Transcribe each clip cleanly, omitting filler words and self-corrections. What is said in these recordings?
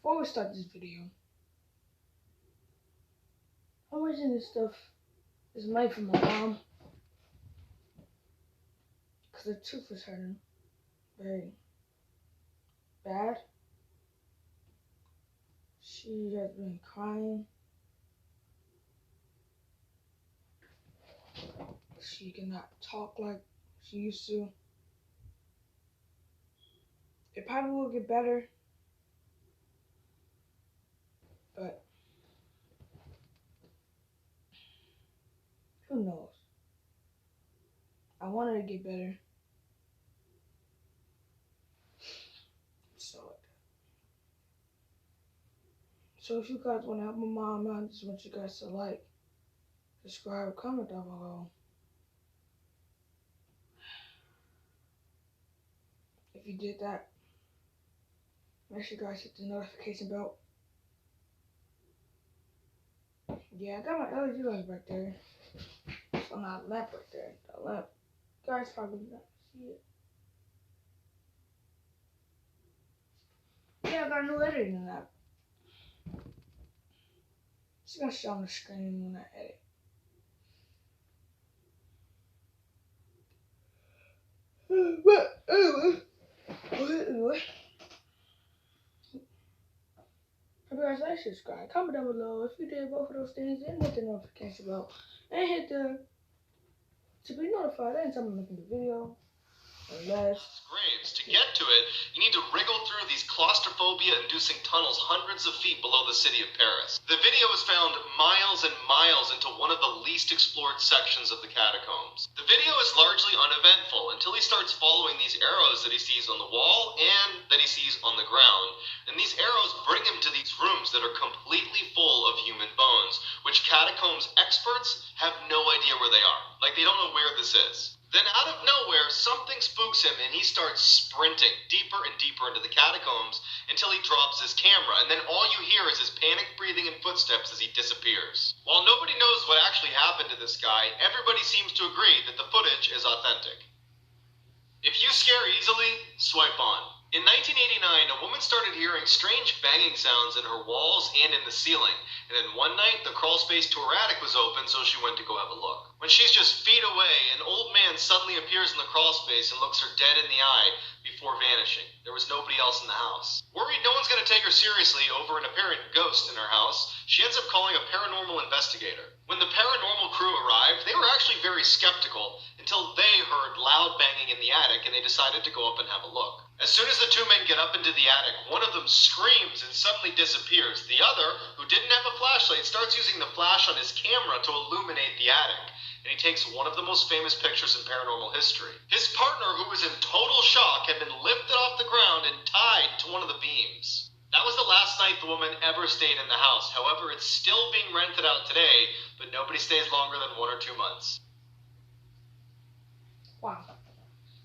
Before we start this video, I'm raising this stuff is made for my mom, because the truth is hurting very bad. She has been crying. She cannot talk like she used to. It probably will get better, but who knows? I want her to get better. So if you guys want to help my mom out, I just want you guys to like, subscribe, comment down below. If you did that, make sure you guys hit the notification bell. Yeah, I got my LED light right there. So not lamp right there. The lamp. You guys probably not see it. Yeah, I got a new editing app. It's gonna show on the screen when I edit. But anyway, if you guys like, subscribe, comment down below if you did both of those things, and hit the notification bell, and hit the to be notified anytime I'm making the video. Graves. To get to it, you need to wriggle through these claustrophobia-inducing tunnels hundreds of feet below the city of Paris. The video was found miles and miles into one of the least explored sections of the catacombs. The video is largely uneventful until he starts following these arrows that he sees on the wall and that he sees on the ground. And these arrows bring him to these rooms that are completely full of human bones, which catacombs experts have no idea where they are. Like, they don't know where this is. Then out of nowhere, something spooks him and he starts sprinting deeper and deeper into the catacombs until he drops his camera, and then all you hear is his panic breathing and footsteps as he disappears. While nobody knows what actually happened to this guy, everybody seems to agree that the footage is authentic. If you scare easily, swipe on. In 1989, a woman started hearing strange banging sounds in her walls and in the ceiling, and then one night the crawl space to her attic was open, so she went to go have a look. When she's just feet away, an old man suddenly appears in the crawl space and looks her dead in the eye before vanishing. There was nobody else in the house. Worried no one's going to take her seriously over an apparent ghost in her house, she ends up calling a paranormal investigator. When the paranormal crew arrived, they were actually very skeptical until they heard loud banging in the attic and they decided to go up and have a look. As soon as the two men get up into the attic, one of them screams and suddenly disappears. The other, who didn't have a flashlight, starts using the flash on his camera to illuminate the attic, and he takes one of the most famous pictures in paranormal history. His partner, who was in total shock, had been lifted off the ground and tied to one of the beams. That was the last night the woman ever stayed in the house. However, it's still being rented out today, but nobody stays longer than 1 or 2 months. Wow.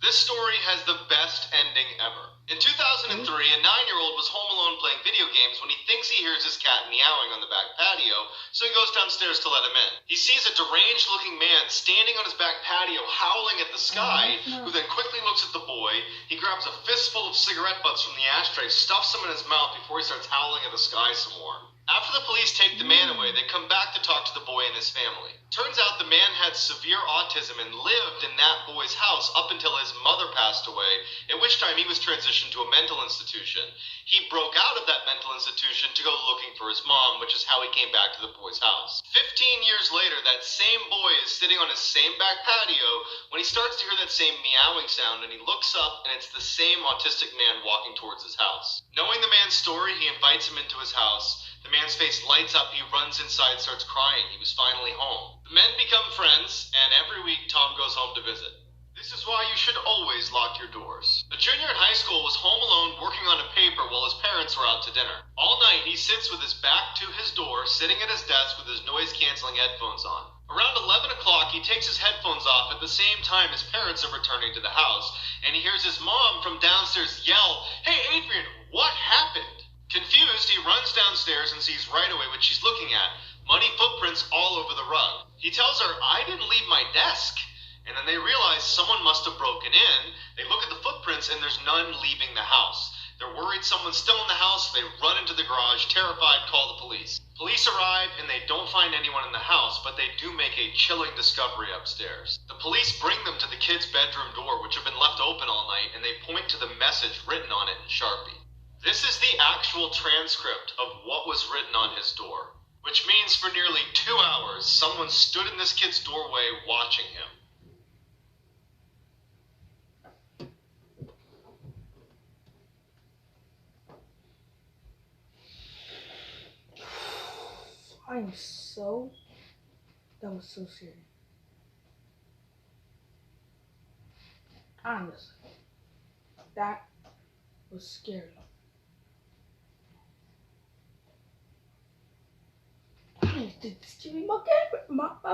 This story has the best ending ever. In 2003, a 9-year-old was home alone playing video games when he thinks he hears his cat meowing on the back patio, so he goes downstairs to let him in. He sees a deranged-looking man standing on his back patio howling at the sky, who then quickly looks at the boy. He grabs a fistful of cigarette butts from the ashtray, stuffs them in his mouth before he starts howling at the sky some more. After the police take the man away, they come back to talk to the boy and his family. Turns out the man had severe autism and lived in that boy's house up until his mother passed away, at which time he was transitioned to a mental institution. He broke out of that mental institution to go looking for his mom, which is how he came back to the boy's house. 15 years later, that same boy is sitting on his same back patio when he starts to hear that same meowing sound, and he looks up and it's the same autistic man walking towards his house. Knowing the man's story, he invites him into his house. The man's face lights up, he runs inside, starts crying. He was finally home. The men become friends, and every week Tom goes home to visit. This is why you should always lock your doors. A junior in high school was home alone working on a paper while his parents were out to dinner. All night he sits with his back to his door, sitting at his desk with his noise-canceling headphones on. Around 11 o'clock, he takes his headphones off at the same time his parents are returning to the house, and he hears his mom from downstairs yell, "Hey Adrian, what happened?" Confused, he runs downstairs and sees right away what she's looking at, muddy footprints all over the rug. He tells her, "I didn't leave my desk." And then they realize someone must have broken in. They look at the footprints and there's none leaving the house. They're worried someone's still in the house, so they run into the garage, terrified, call the police. Police arrive, and they don't find anyone in the house, but they do make a chilling discovery upstairs. The police bring them to the kid's bedroom door, which had been left open all night, and they point to the message written on it in Sharpie. This is the actual transcript of what was written on his door, which means for nearly 2 hours, someone stood in this kid's doorway watching him. That was so scary. Honestly, that was scary. I need to give me my room now. I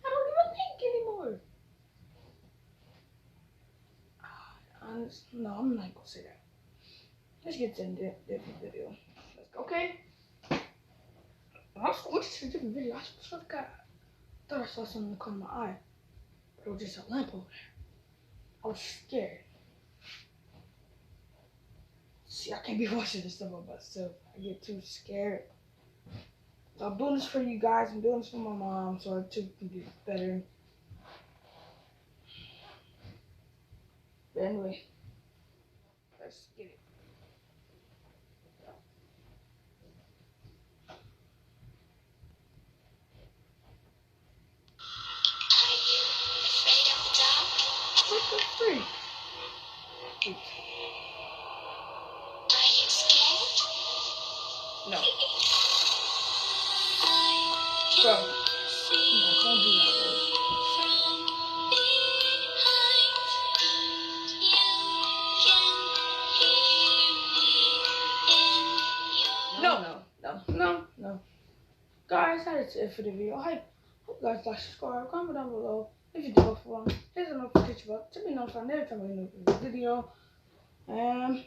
don't even think anymore. No, I'm not gonna say that. Let's get to a different video. Let's go, okay? I'll switch to a different video. I swear to God, I thought I saw something in the corner of my eye, but it was just a lamp over there. I was scared. See, I can't be watching this stuff by myself. I get too scared. So I'm doing this for you guys. I'm doing this for my mom, so I too can get better. But anyway, let's get it. What the freak? Are you scared? No. Bro. No, don't do that, bro. No. Guys, that is it for the video. I hope you guys like, subscribe, comment down below. If you do it for one, hit the notification button to be notified every time I make a video. And